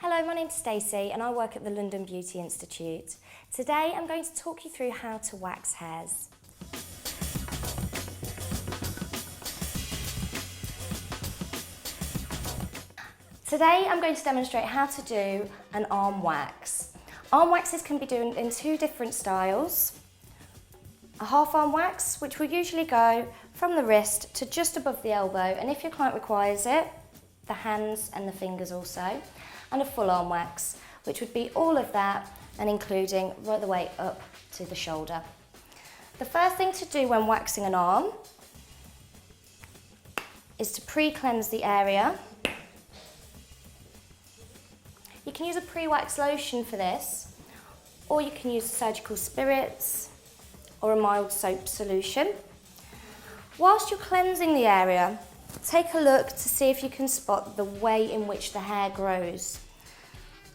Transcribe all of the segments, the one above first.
Hello, my name's Stacey and I work at the London Beauty Institute. Today I'm going to talk you through how to wax hairs. Today I'm going to demonstrate how to do an arm wax. Arm waxes can be done in two different styles. A half arm wax, which will usually go from the wrist to just above the elbow, and if your client requires it, the hands and the fingers also. And a full arm wax, which would be all of that and including right the way up to the shoulder. The first thing to do when waxing an arm is to pre-cleanse the area. You can use a pre-wax lotion for this, or you can use surgical spirits or a mild soap solution. Whilst you're cleansing the area, take a look to see if you can spot the way in which the hair grows,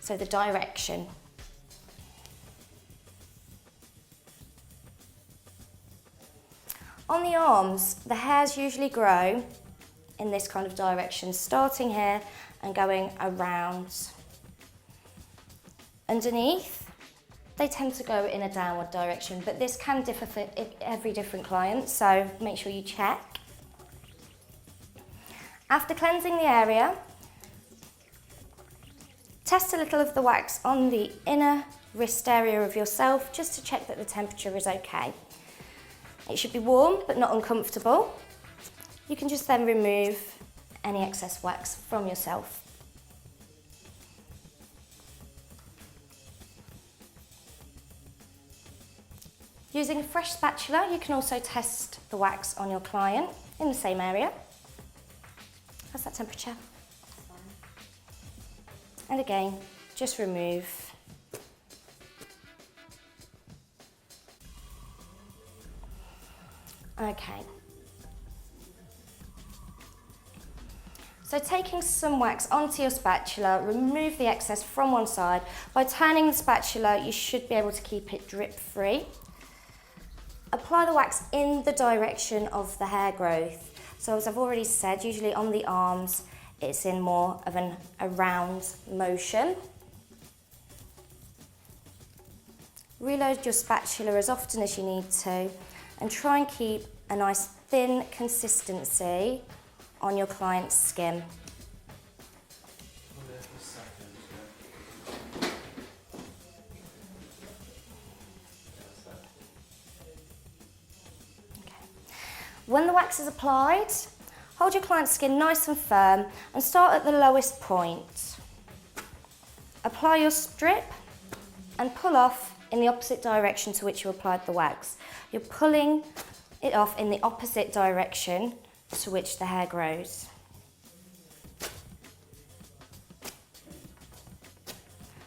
so the direction. On the arms, the hairs usually grow in this kind of direction, starting here and going around. Underneath, they tend to go in a downward direction, but this can differ for every different client, so make sure you check. After cleansing the area, test a little of the wax on the inner wrist area of yourself just to check that the temperature is okay. It should be warm but not uncomfortable. You can just then remove any excess wax from yourself. Using a fresh spatula, you can also test the wax on your client in the same area. How's that temperature? And again, just remove. Okay. So taking some wax onto your spatula, remove the excess from one side. By turning the spatula, you should be able to keep it drip free. Apply the wax in the direction of the hair growth. So as I've already said, usually on the arms, it's in more of a round motion. Reload your spatula as often as you need to and try and keep a nice thin consistency on your client's skin. When the wax is applied, hold your client's skin nice and firm and start at the lowest point. Apply your strip and pull off in the opposite direction to which you applied the wax. You're pulling it off in the opposite direction to which the hair grows.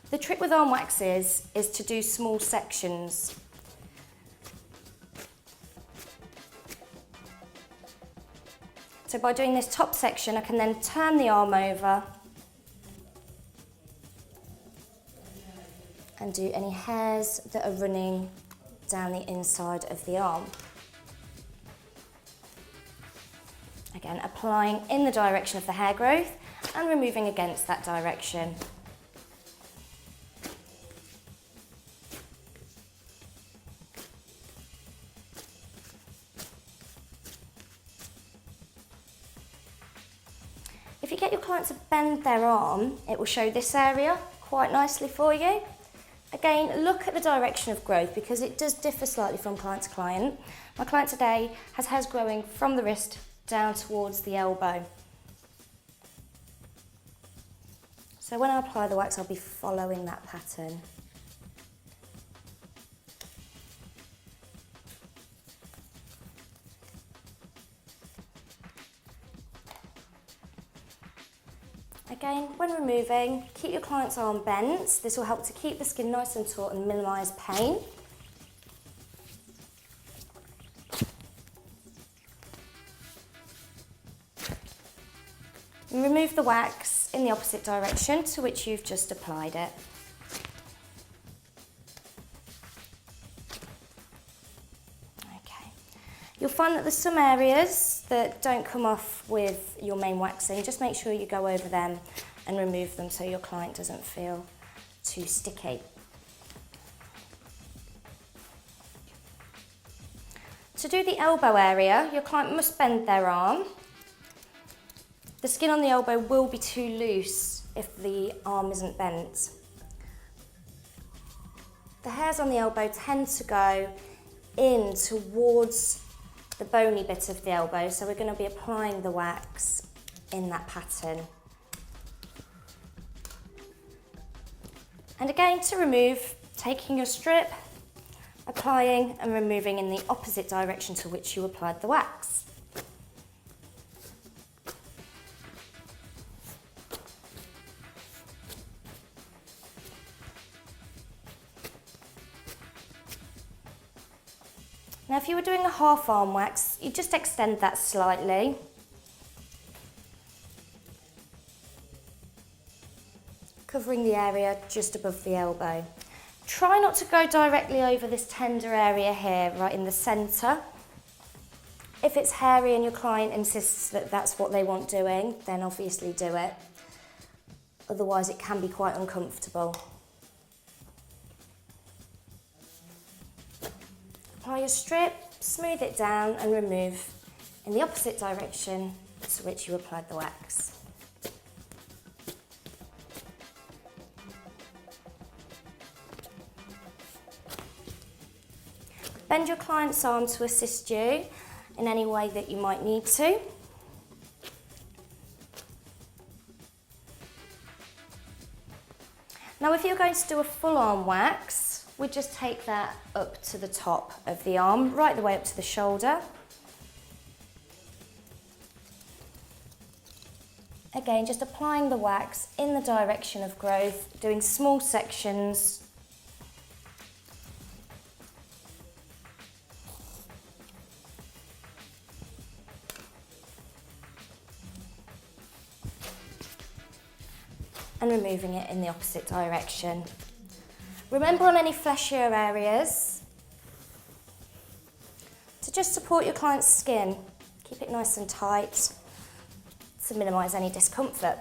The trick with arm waxes is to do small sections. So by doing this top section, I can then turn the arm over and do any hairs that are running down the inside of the arm. Again, applying in the direction of the hair growth and removing against that direction. If you get your client to bend their arm, it will show this area quite nicely for you. Again, look at the direction of growth because it does differ slightly from client to client. My client today has hairs growing from the wrist down towards the elbow. So when I apply the wax, I'll be following that pattern. Again, when removing, keep your client's arm bent. This will help to keep the skin nice and taut and minimise pain. And remove the wax in the opposite direction to which you've just applied it. Okay. You'll find that there's some areas that don't come off with your main waxing. Just make sure you go over them and remove them so your client doesn't feel too sticky. To do the elbow area, your client must bend their arm. The skin on the elbow will be too loose if the arm isn't bent. The hairs on the elbow tend to go in towards the bony bit of the elbow, so we're going to be applying the wax in that pattern. And again, to remove, taking your strip, applying and removing in the opposite direction to which you applied the wax. Now, if you were doing a half arm wax, you just extend that slightly. Covering the area just above the elbow. Try not to go directly over this tender area here, right in the centre. If it's hairy and your client insists that that's what they want doing, then obviously do it. Otherwise, it can be quite uncomfortable. Apply your strip, smooth it down and remove in the opposite direction to which you applied the wax. Bend your client's arm to assist you in any way that you might need to. Now, if you're going to do a full arm wax, we just take that up to the top of the arm, right the way up to the shoulder. Again, just applying the wax in the direction of growth, doing small sections. And removing it in the opposite direction. Remember, on any fleshier areas, to just support your client's skin. Keep it nice and tight to minimise any discomfort.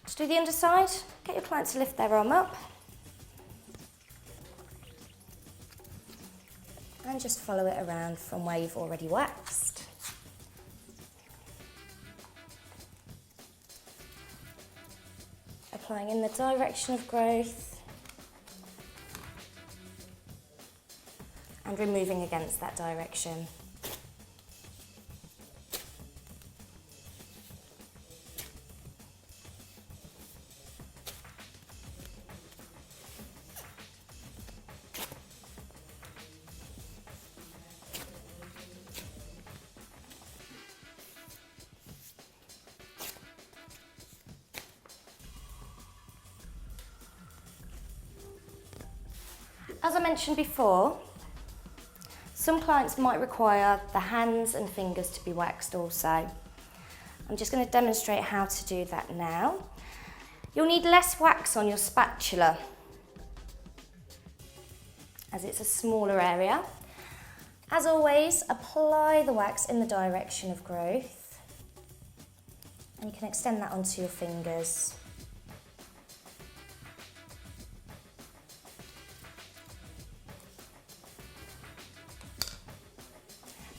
To do the underside, get your client to lift their arm up and just follow it around from where you've already waxed. Applying in the direction of growth and removing against that direction. As I mentioned before, some clients might require the hands and fingers to be waxed also. I'm just going to demonstrate how to do that now. You'll need less wax on your spatula, as it's a smaller area. As always, apply the wax in the direction of growth, and you can extend that onto your fingers.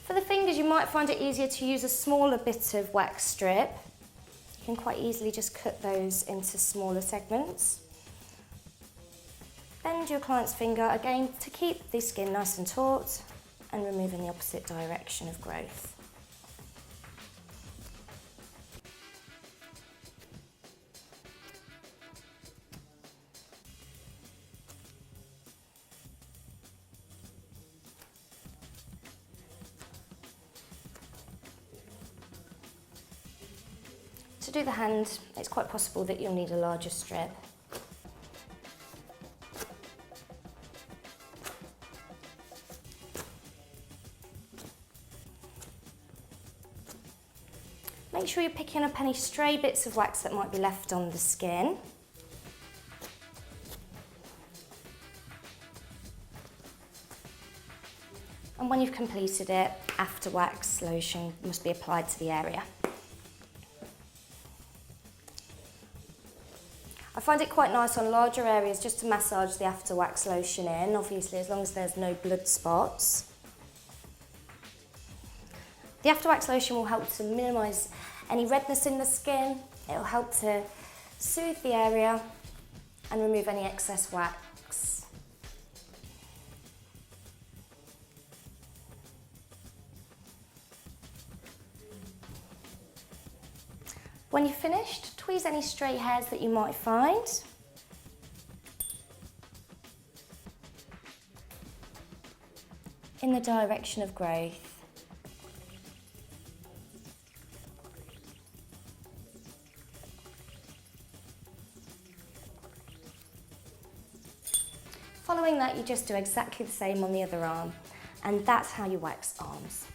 For the fingers, you might find it easier to use a smaller bit of wax strip. You can quite easily just cut those into smaller segments. Bend your client's finger again to keep the skin nice and taut and remove in the opposite direction of growth. To do the hand, it's quite possible that you'll need a larger strip. Make sure you're picking up any stray bits of wax that might be left on the skin. And when you've completed it, after wax lotion must be applied to the area. I find it quite nice on larger areas just to massage the after wax lotion in, obviously as long as there's no blood spots. The after wax lotion will help to minimise any redness in the skin. It will help to soothe the area and remove any excess wax. When you've finished, tweeze any stray hairs that you might find. In the direction of growth. Following that, you just do exactly the same on the other arm, and that's how you wax arms.